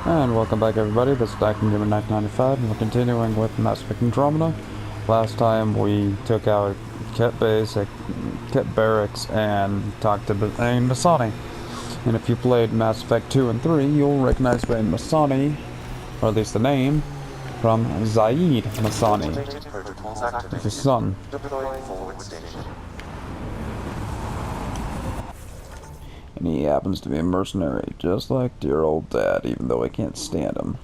And welcome back everybody, this is Back in Human 1995, and we're continuing with Mass Effect Andromeda. Last time we took out Kit Basic, Kit Barracks, and talked to Masani. And if you played Mass Effect 2 and 3, you'll recognize Bain Masani, or at least the name, from Zaid Masani, his son. And he happens to be a mercenary, just like dear old dad, even though I can't stand him.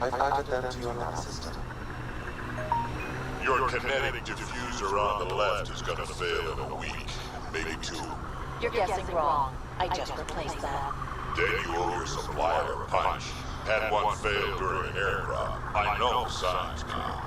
I've added them to your nav system. Your kinetic diffuser on the left is gonna fail in a week, maybe 2. You're guessing wrong. I just replaced that. Then you owe your supplier a punch. Had one fail during an airdrop. I know signs now.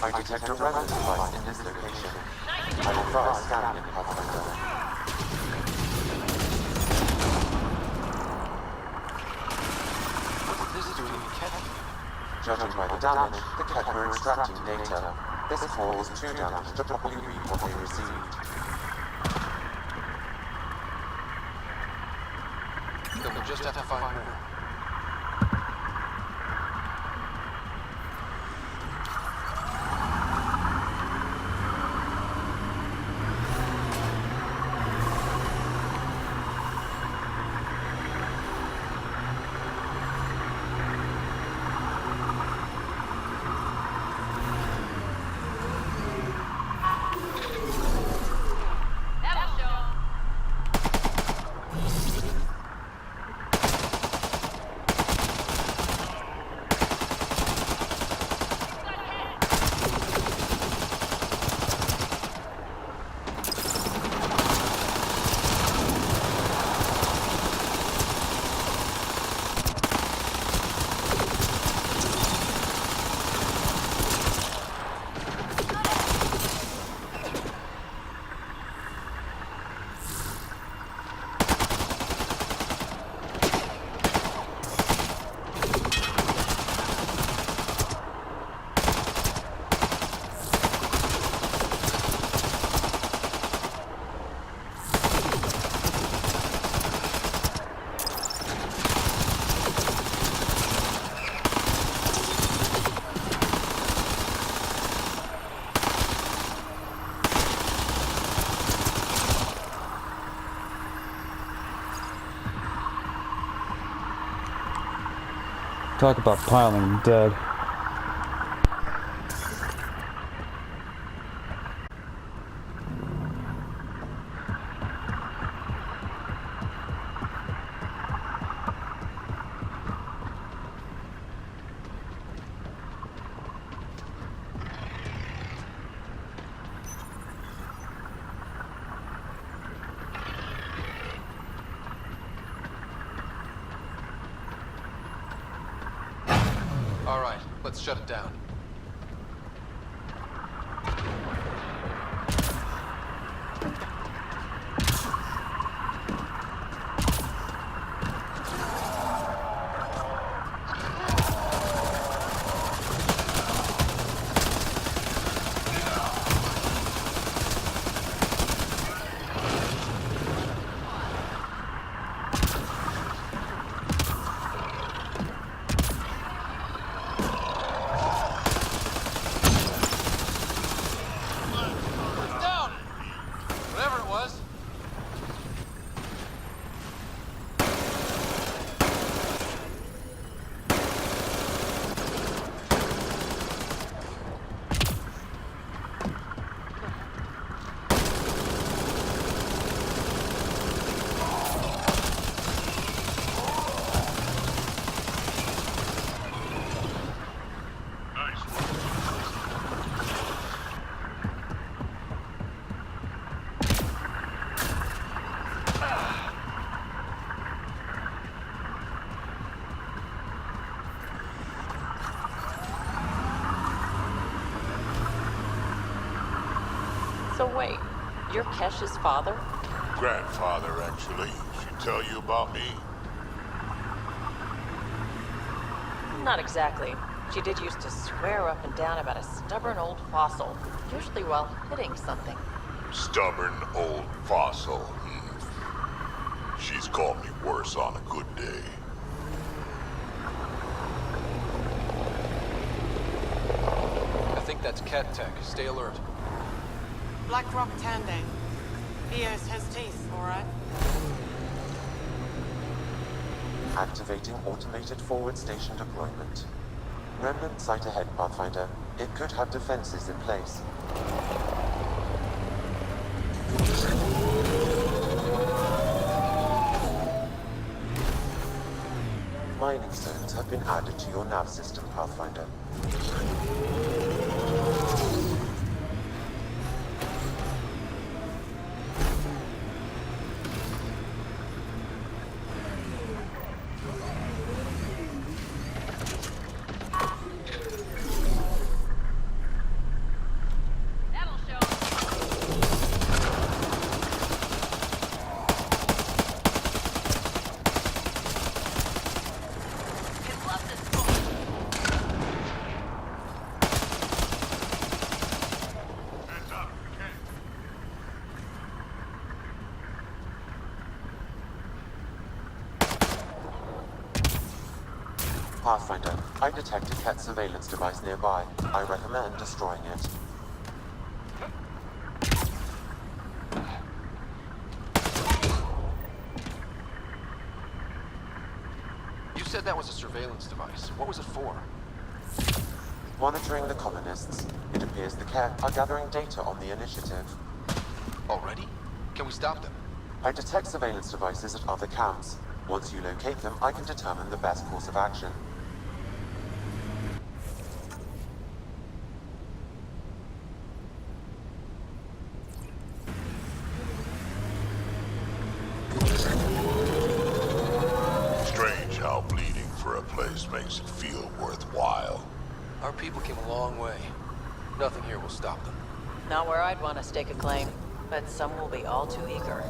I detect a relevant device in this location. I will try scanning it, Pathfinder. What is this doing, Ket? Judging by the damage, the Ket were extracting data. This caused too damage to properly read what they received. Then we'll just have to find more. Talk about piling dead. All right, let's shut it down. So wait, you're Kesh's father? Grandfather, actually. She tell you about me? Not exactly. She did used to swear up and down about a stubborn old fossil, usually while hitting something. Stubborn old fossil. She's called me worse on a good day. I think that's Cat Tech. Stay alert. Black Rock Tandem. Eos has teeth, alright? Activating automated forward station deployment. Remnant site ahead, Pathfinder. It could have defenses in place. Mining zones have been added to your nav system, Pathfinder. Pathfinder, I detected Cat surveillance device nearby. I recommend destroying it. You said that was a surveillance device. What was it for? Monitoring the colonists. It appears the Cat are gathering data on the initiative. Already? Can we stop them? I detect surveillance devices at other camps. Once you locate them, I can determine the best course of action. Strange how bleeding for a place makes it feel worthwhile. Our people came a long way. Nothing here will stop them. Not where I'd want to stake a claim, but some will be all too eager.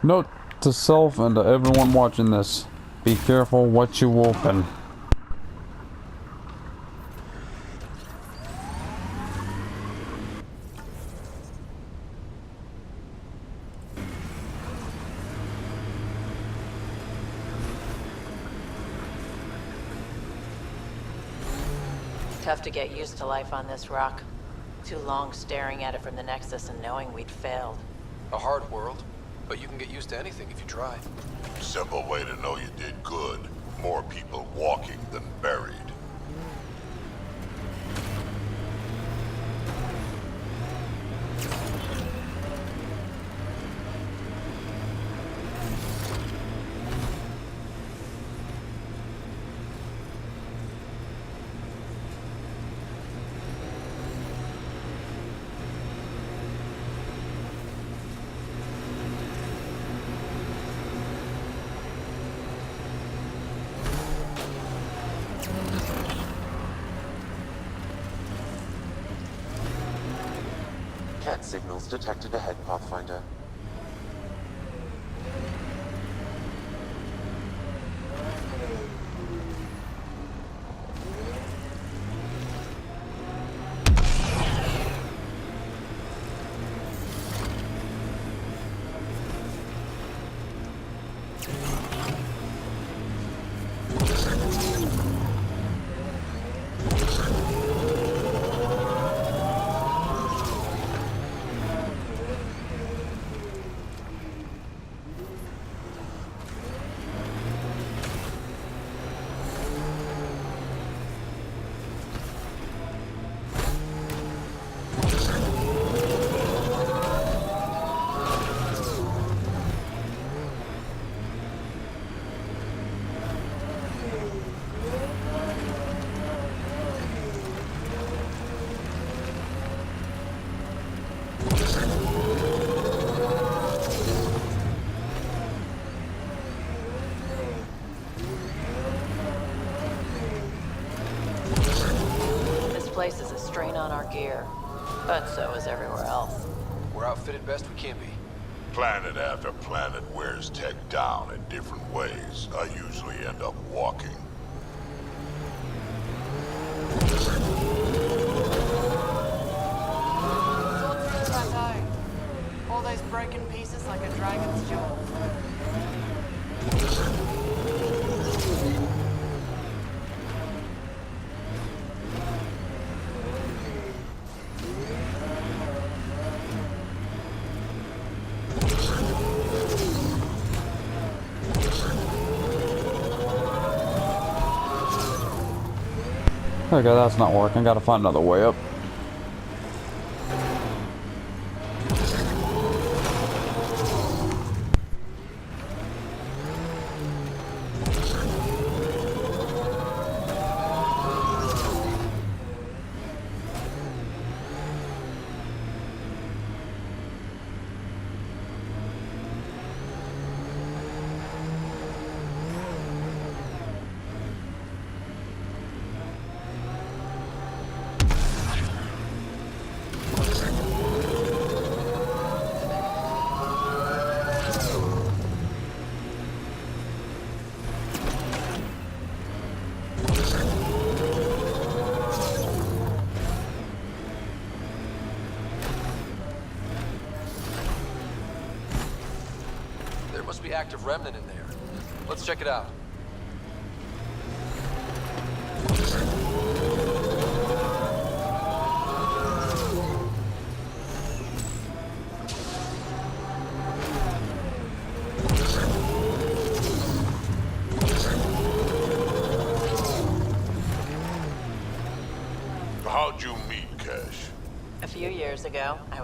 Note to self and to everyone watching this. Be careful what you open. Tough to get used to life on this rock. Too long staring at it from the Nexus and knowing we'd failed. A hard world, but you can get used to anything if you try. Simple way to know you did good. More people walking than buried. Cat signals detected ahead, Pathfinder. This place is a strain on our gear, but so is everywhere else. We're outfitted best we can be. Planet after planet wears tech down in different ways. I usually end up walking. Sort through the plateau. All those broken pieces like a dragon's jaw. Okay, that's not working. Gotta find another way up. There must be active remnant in there. Let's check it out.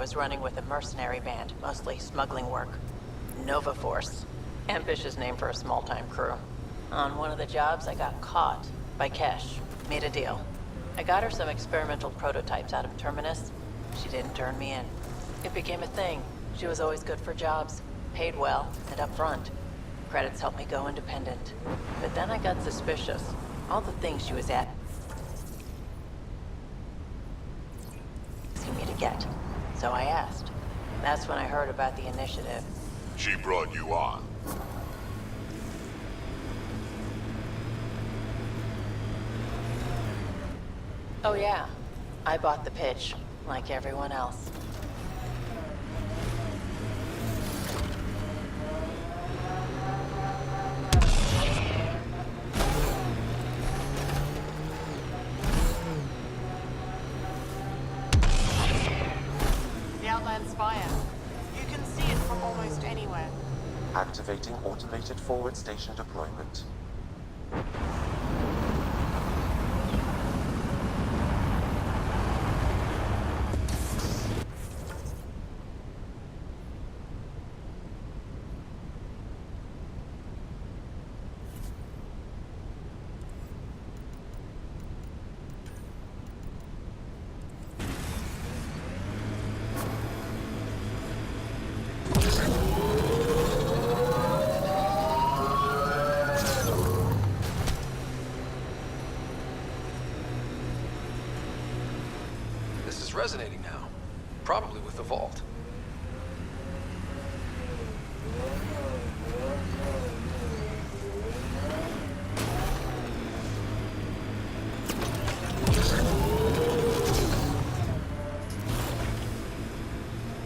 was running with a mercenary band, mostly smuggling work. Nova Force. Ambitious name for a small-time crew. On one of the jobs, I got caught by Kesh. Made a deal. I got her some experimental prototypes out of Terminus. She didn't turn me in. It became a thing. She was always good for jobs. Paid well, and upfront. Credits helped me go independent. But then I got suspicious. All the things she was asking me to get. So I asked. That's when I heard about the initiative. She brought you on. Oh yeah. I bought the pitch, like everyone else. The Outland Spire. You can see it from almost anywhere. Activating automated forward station deployment. This is resonating now. Probably with the vault.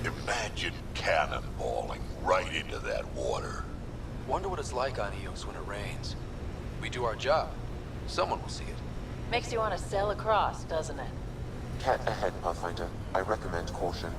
Imagine cannonballing right into that water. Wonder what it's like on Eos when it rains. We do our job. Someone will see it. Makes you want to sail across, doesn't it? Cat ahead, Pathfinder. I recommend caution.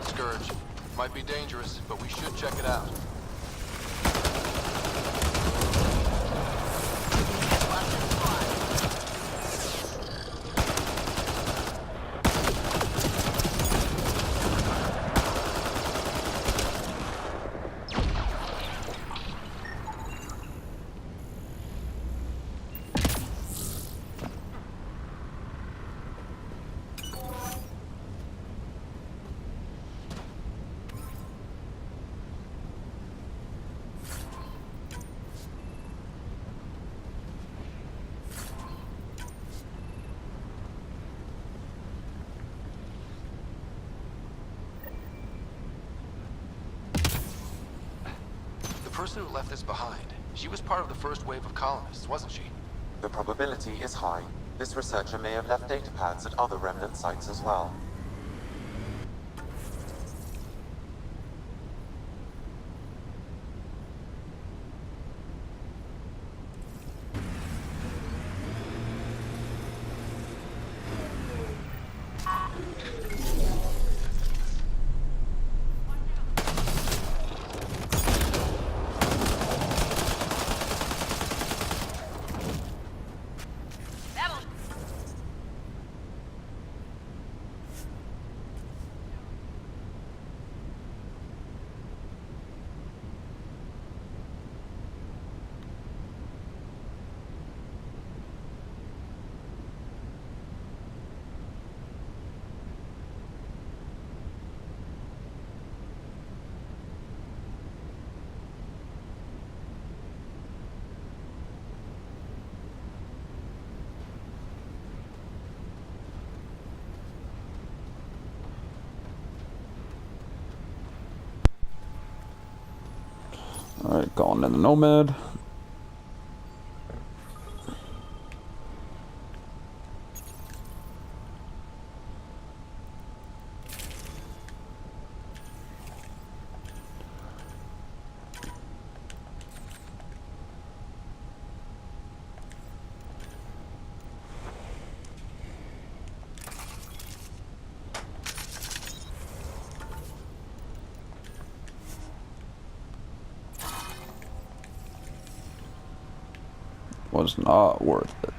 Scourge. Might be dangerous, but we should check it out. The person who left this behind, she was part of the first wave of colonists, wasn't she? The probability is high. This researcher may have left data pads at other remnant sites as well. Alright, calling in the Nomad. was not worth it.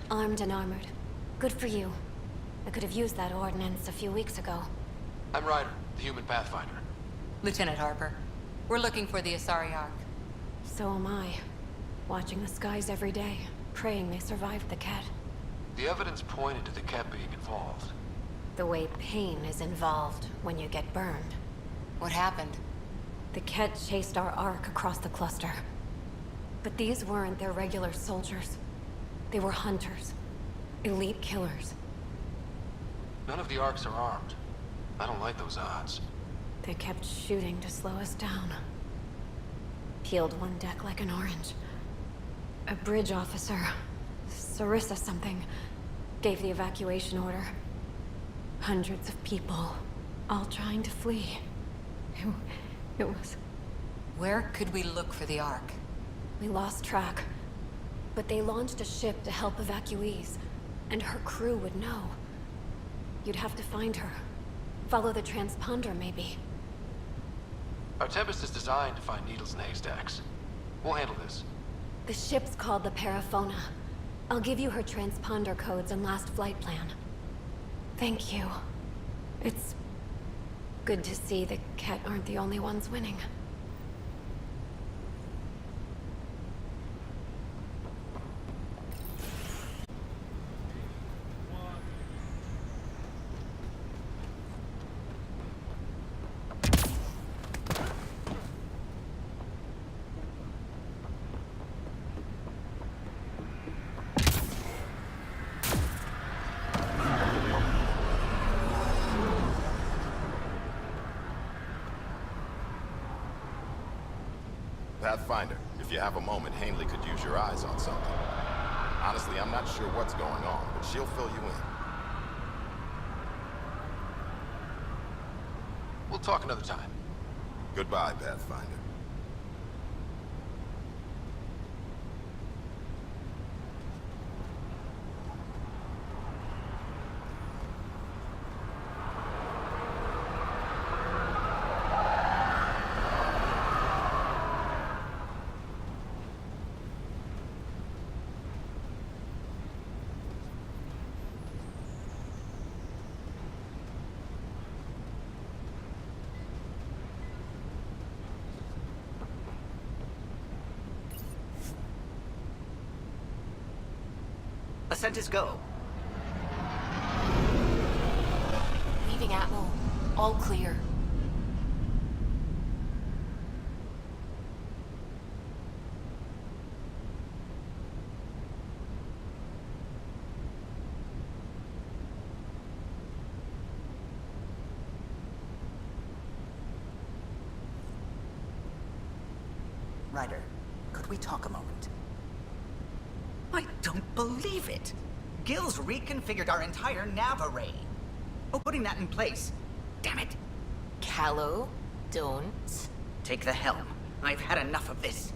Armed and armored. Good for you. I could have used that ordnance a few weeks ago. I'm Ryder, the human pathfinder. Lieutenant Harper, we're looking for the Asari Ark. So am I. Watching the skies every day, praying they survived the Ket. The evidence pointed to the Ket being involved. The way pain is involved when you get burned. What happened? The Ket chased our Ark across the cluster. But these weren't their regular soldiers. They were hunters. Elite killers. None of the Arks are armed. I don't like those odds. They kept shooting to slow us down. Peeled one deck like an orange. A bridge officer, Sarissa something, gave the evacuation order. Hundreds of people, all trying to flee. It was... Where could we look for the Ark? We lost track. But they launched a ship to help evacuees, and her crew would know. You'd have to find her. Follow the transponder, maybe. Our Tempest is designed to find needles in haystacks. We'll handle this. The ship's called the Paraphona. I'll give you her transponder codes and last flight plan. Thank you. It's good to see the Ket aren't the only ones winning. Pathfinder, if you have a moment, Hanley could use your eyes on something. Honestly, I'm not sure what's going on, but she'll fill you in. We'll talk another time. Goodbye, Pathfinder. Ascent is go. Leaving Atmo. All clear. Ryder, could we talk a moment? I don't believe it! Gil's reconfigured our entire nav array. Oh, putting that in place. Damn it. Callow, don't. Take the helm. I've had enough of this.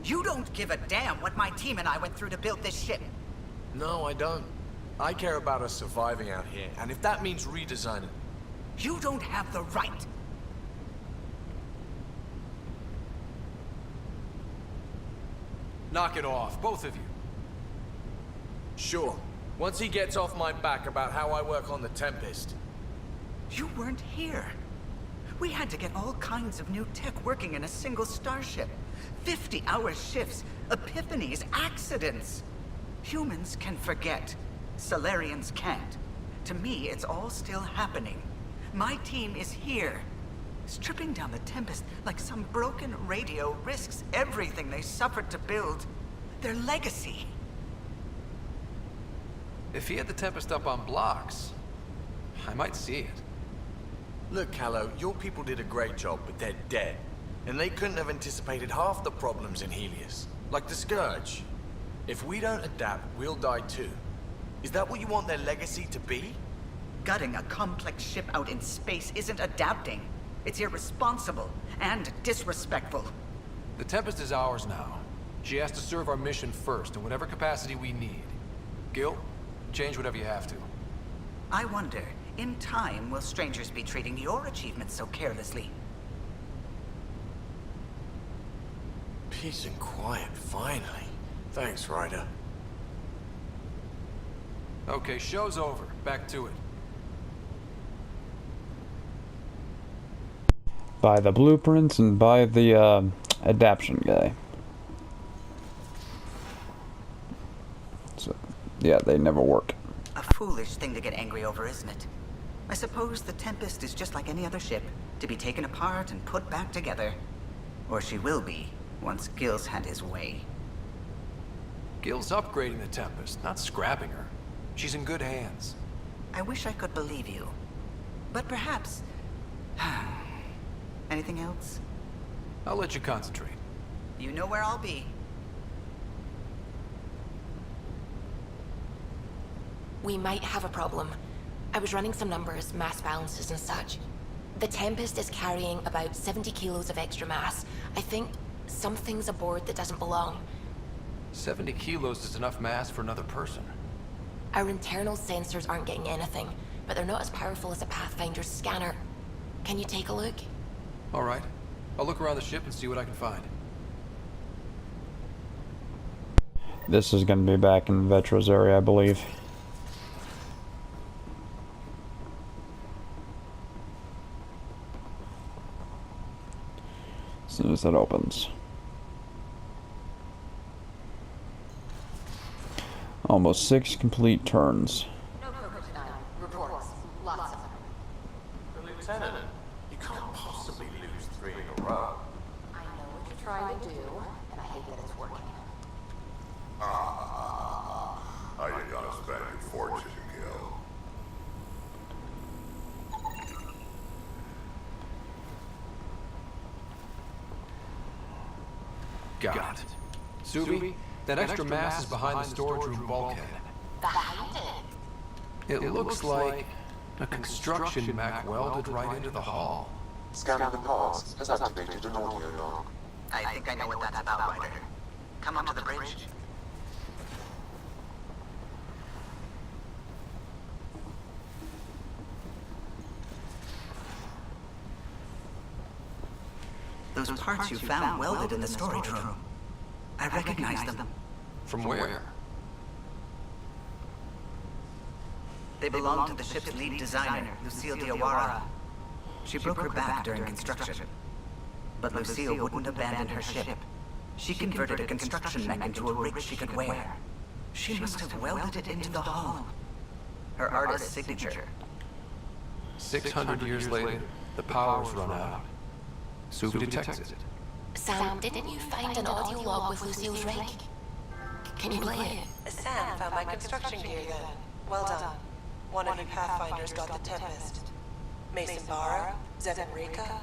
You don't give a damn what my team and I went through to build this ship. No, I don't. I care about us surviving out here, and if that means redesigning... You don't have the right. Knock it off, both of you. Sure, once he gets off my back about how I work on the Tempest. You weren't here. We had to get all kinds of new tech working in a single starship. 50-hour shifts, epiphanies, accidents. Humans can forget. Solarians can't. To me, it's all still happening. My team is here. Stripping down the Tempest like some broken radio risks everything they suffered to build. Their legacy. If he had the Tempest up on blocks, I might see it. Look, Callow, your people did a great job, but they're dead. And they couldn't have anticipated half the problems in Helios. Like the Scourge. If we don't adapt, we'll die too. Is that what you want their legacy to be? Gutting a complex ship out in space isn't adapting. It's irresponsible and disrespectful. The Tempest is ours now. She has to serve our mission first, in whatever capacity we need. Gil, change whatever you have to. I wonder, in time, will strangers be treating your achievements so carelessly? Peace and quiet, finally. Thanks, Ryder. Okay, show's over. Back to it. Buy the blueprints and buy the adaption guy. So, yeah, they never work. A foolish thing to get angry over, isn't it? I suppose the Tempest is just like any other ship, to be taken apart and put back together. Or she will be, once Gil's had his way. Gil's upgrading the Tempest, not scrapping her. She's in good hands. I wish I could believe you. But perhaps... Anything else? I'll let you concentrate. You know where I'll be. We might have a problem. I was running some numbers, mass balances and such. The Tempest is carrying about 70 kilos of extra mass. I think something's aboard that doesn't belong. 70 kilos is enough mass for another person. Our internal sensors aren't getting anything, but they're not as powerful as a Pathfinder's scanner. Can you take a look? All right. I'll look around the ship and see what I can find. This is going to be back in Vetra's area, I believe. As soon as that opens. Almost 6 complete turns. No crocodile. Reports. Lots of them. The Lieutenant, you can't possibly lose 3 in a row. I know what you're trying to do, and I hate that it's working. I did not spend your fortune, Gil. Got it. Subi, that extra mass is behind the storage room bulkhead. Behind it? It looks like a construction mech welded right into the hull. Scanning the parts has activated an audio log. I think I know what that's about, Ryder. Come onto the bridge. Those parts you found welded in the storage room. I recognize them. From where? They belong to the ship's lead designer, Lucille Diawara. She broke her back during construction. But Lucille wouldn't abandon her ship. She converted a construction mech into a rig she could wear. She must have welded it into the hull. Her artist's signature. 600 years later, the power's run out. Subi detects it. Sam, didn't you find an audio log with Lucille's rig? Can you play it? Sam found my construction gear then. Well done. One of you Pathfinders got the Tempest. Mason Barra, Zed Enrica,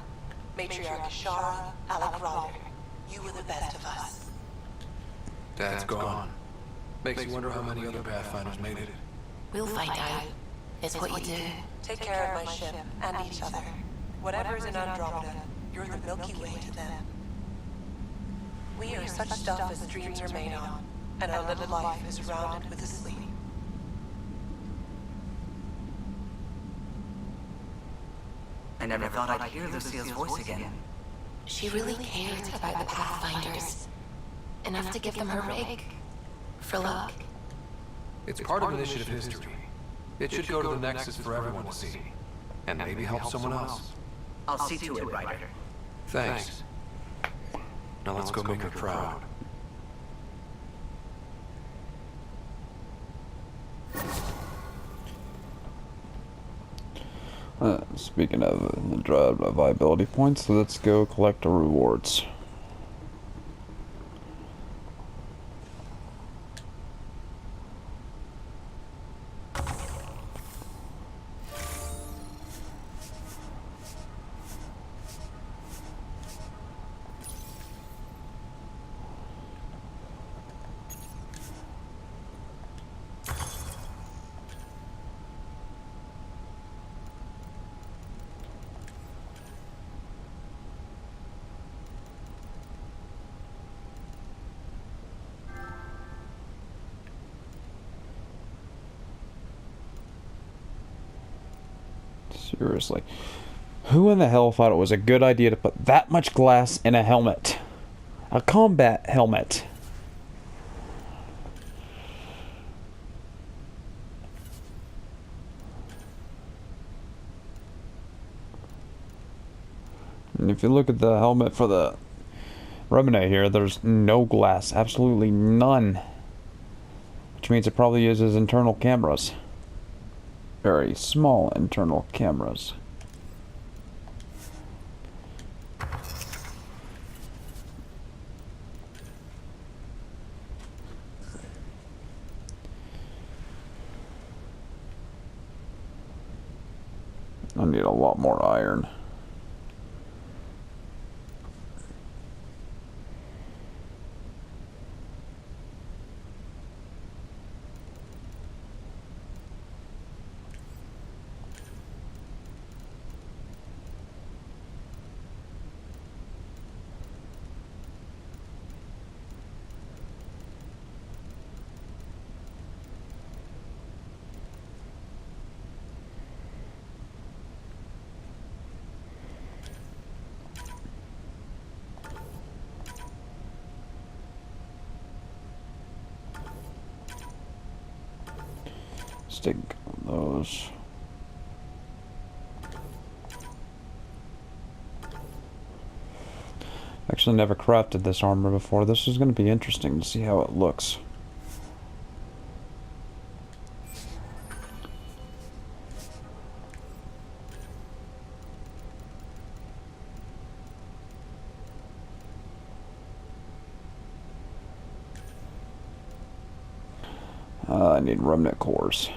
Matriarch Ishara, Alec Rodder. You were the best of us. Dad's gone. Makes you wonder how many other Pathfinders made it. We'll find out. It's what you do. Take care of my ship and each other. Whatever's in Andromeda, you're the Milky Way to them. We are such stuff as dreams are made on, and our little life is surrounded with a sleep. I never thought I'd hear Lucille's voice again. She really cared about the Pathfinders. Enough to give them her rig. For luck. It's part of initiative history. It should go to the Nexus for everyone to see. And maybe help someone else. I'll see to it, Ryder. Thanks. Now let's go make her proud. Speaking of viability points, let's go collect the rewards. Seriously. Who in the hell thought it was a good idea to put that much glass in a helmet? A combat helmet. And if you look at the helmet for the Remnant here, there's no glass. Absolutely none. Which means it probably uses internal cameras. Very small internal cameras. I need a lot more iron. Stick those. Actually never crafted this armor before. This is going to be interesting to see how it looks. I need remnant cores.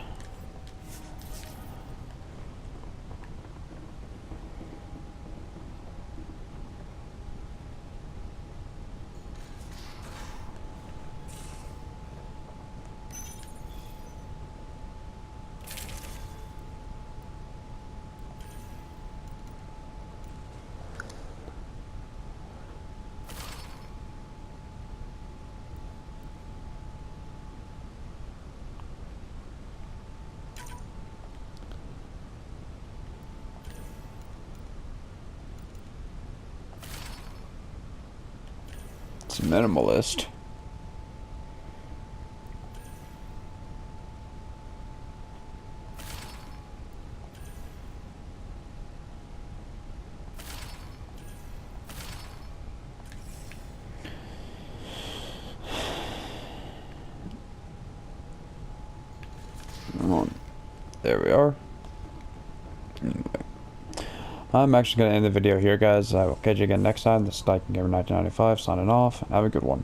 It's minimalist. There we are. Anyway, I'm actually going to end the video here, guys. I will catch you again next time. This is Gamer 1995 signing off. Have a good one.